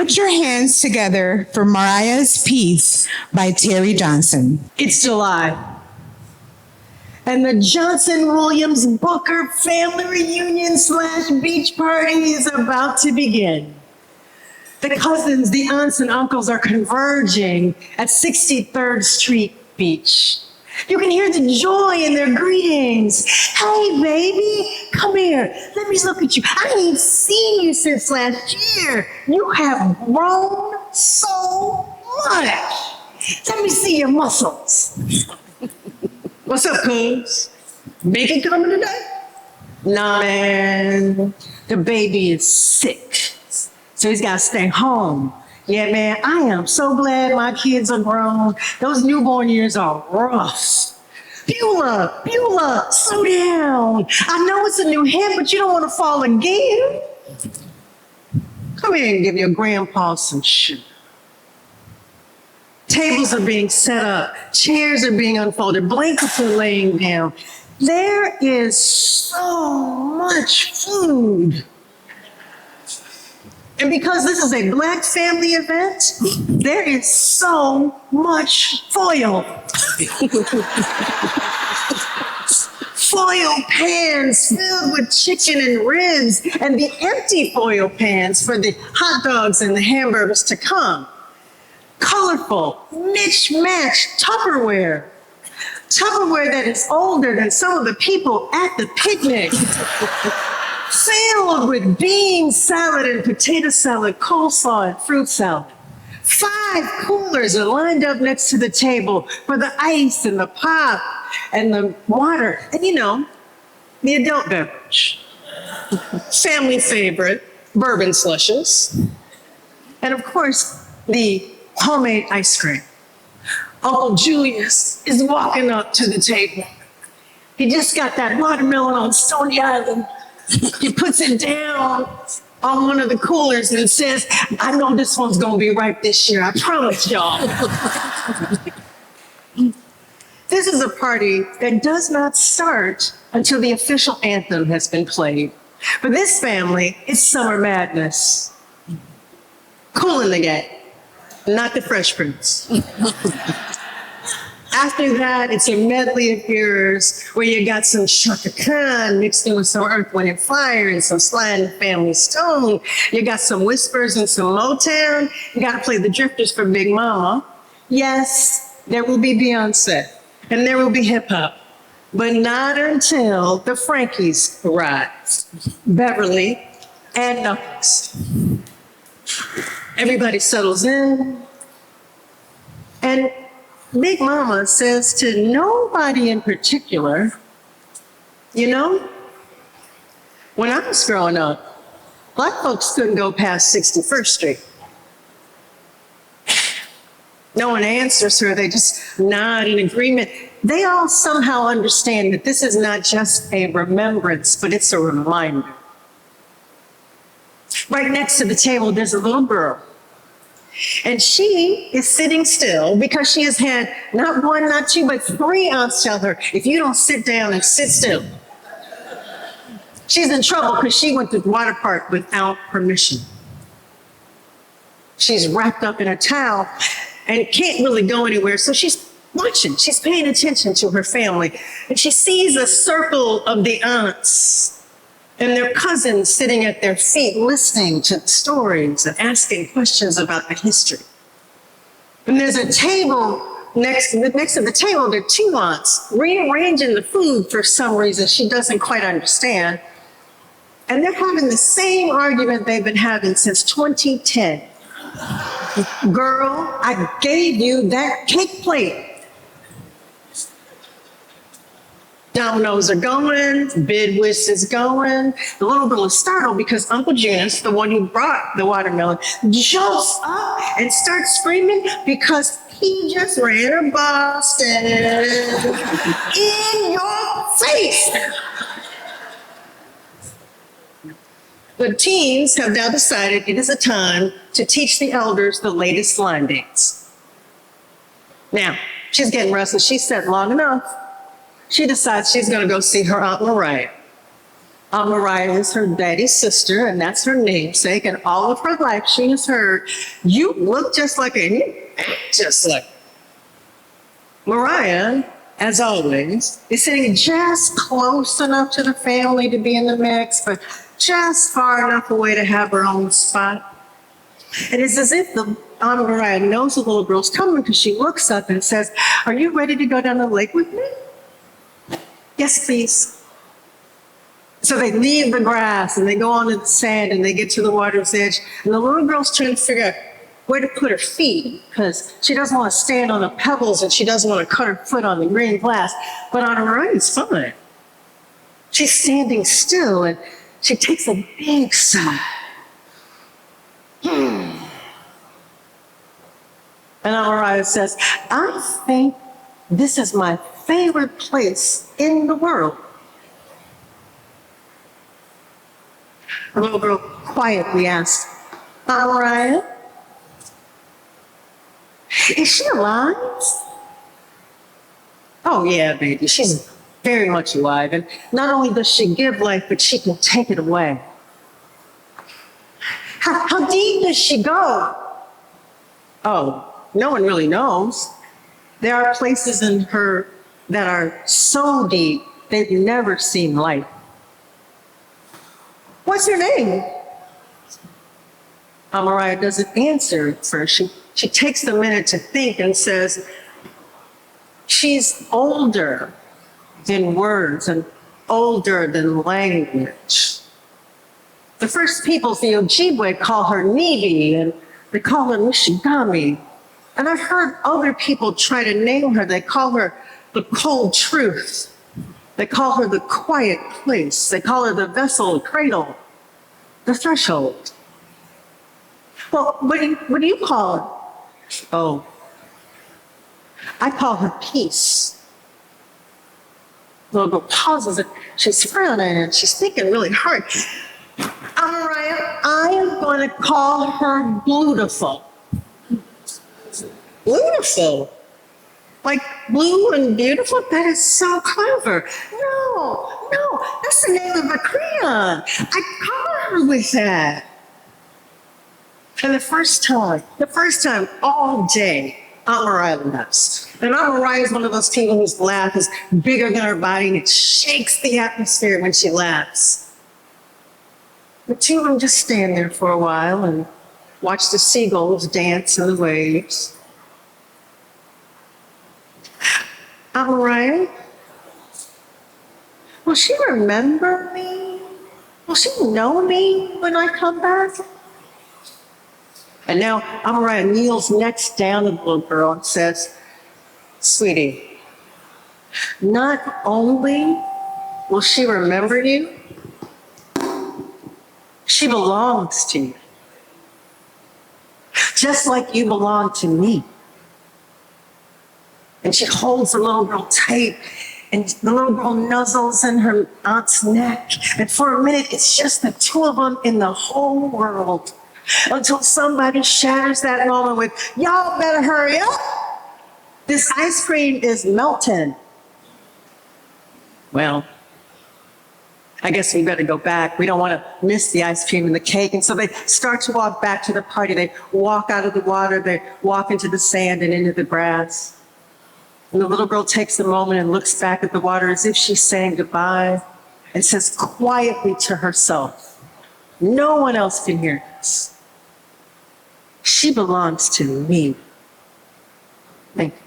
Put your hands together for Moriah's piece by Terri Johnson. It's July. And the Johnson-Williams-Booker family reunion / beach party is about to begin. The cousins, the aunts and uncles are converging at 63rd Street Beach. You can hear the joy in their greetings. Hey, baby, come here. Let me look at you. I ain't seen you since last year. You have grown so much. Let me see your muscles. What's up, cuz? Bacon coming today? Nah, man. The baby is sick, so he's got to stay home. Yeah, man, I am so glad my kids are grown. Those newborn years are rough. Beulah, slow down. I know it's a new hit, but you don't want to fall again. Come here and give your grandpa some sugar. Tables are being set up, chairs are being unfolded, blankets are laying down. There is so much food. And because this is a Black family event, there is so much foil. Foil pans filled with chicken and ribs, and the empty foil pans for the hot dogs and the hamburgers to come. Colorful, mismatched Tupperware. Tupperware that is older than some of the people at the picnic. Filled with bean salad and potato salad, coleslaw and fruit salad. 5 coolers are lined up next to the table for the ice and the pop and the water. And you know, the adult beverage. Family favorite, bourbon slushes. And of course, the homemade ice cream. Uncle Julius is walking up to the table. He just got that watermelon on Stony Island. He puts it down on one of the coolers and says, I know this one's gonna be ripe this year, I promise y'all. This is a party that does not start until the official anthem has been played. For this family, it's summer madness. Cool in the Gang, not the Fresh Prince. After that, it's a medley of eras where you got some Chaka Khan mixed in with some Earth, Wind, and Fire and some Sly and the Family Stone. You got some Whispers and some Motown. You got to play the Drifters for Big Mama. Yes, there will be Beyonce and there will be hip hop, but not until the Frankies arrive. Beverly and Knuckles. Everybody settles in, and Big Mama says to nobody in particular, you know, when I was growing up, Black folks couldn't go past 61st Street. No one answers her, they just nod in agreement. They all somehow understand that this is not just a remembrance, but it's a reminder. Right next to the table, there's a little girl. And she is sitting still because she has had not 1, not 2, but 3 aunts tell her, if you don't sit down and sit still. She's in trouble because she went to the water park without permission. She's wrapped up in a towel and can't really go anywhere, so she's watching, she's paying attention to her family. And she sees a circle of the aunts and their cousins sitting at their feet, listening to stories and asking questions about the history. And there's a table next to the table, there are 2 aunts rearranging the food for some reason she doesn't quite understand. And they're having the same argument they've been having since 2010. Girl, I gave you that cake plate. Dominoes are going, bid whist is going. The little girl is startled because Uncle Junius, the one who brought the watermelon, jumps up and starts screaming because he just ran a Boston in your face. The teens have now decided it is a time to teach the elders the latest line dance. Now, she's getting restless. She said long enough. She decides she's going to go see her Aunt Moriah. Moriah is her daddy's sister, and that's her namesake. And all of her life, she has heard, "You look just like her, and you act just like her." Moriah, as always, is sitting just close enough to the family to be in the mix, but just far enough away to have her own spot. And it's as if the Aunt Moriah knows the little girl's coming, because she looks up and says, "Are you ready to go down the lake with me?" "Yes, please." So they leave the grass and they go onto the sand and they get to the water's edge. And the little girl's trying to figure out where to put her feet, because she doesn't want to stand on the pebbles and she doesn't want to cut her foot on the green glass. But on her right, it's fine. She's standing still and she takes a big sigh. And Moriah says, "I think this is my favorite place in the world." The little girl quietly asks, "Moriah, is she alive?" "Oh yeah, baby, she's very much alive. And not only does she give life, but she can take it away." How deep does she go?" "Oh, no one really knows. There are places in her that are so deep, they've never seen light." "What's her name?" Moriah doesn't answer at first. She takes a minute to think and says, "She's older than words and older than language. The first peoples, the Ojibwe, call her Nibi, and they call her Mishigami. And I've heard other people try to name her. They call her the cold truth. They call her the quiet place. They call her the vessel, the cradle, the threshold." "Well, what do you call her?" "Oh, I call her peace." The little girl pauses and she's frowning and she's thinking really hard. "Moriah, I am going to call her beautiful." "Beautiful? Like blue and beautiful? That is so clever." No, that's the name of a crayon. I call her with that." And the first time all day, Aunt Moriah laughs. And Aunt Moriah is one of those people whose laugh is bigger than her body and it shakes the atmosphere when she laughs. The two of them just stand there for a while and watch the seagulls dance in the waves. "Aunt Moriah, will she remember me? Will she know me when I come back?" And now Aunt Moriah kneels next down to the little girl and says, "Sweetie, not only will she remember you, she belongs to you. Just like you belong to me." And she holds the little girl tight, and the little girl nuzzles in her aunt's neck. And for a minute, it's just the two of them in the whole world, until somebody shatters that moment with, "Y'all better hurry up. This ice cream is melting." Well, I guess we better go back. We don't want to miss the ice cream and the cake. And so they start to walk back to the party. They walk out of the water. They walk into the sand and into the grass. And the little girl takes a moment and looks back at the water as if she's saying goodbye and says quietly to herself, "No one else can hear this. She belongs to me." Thank you.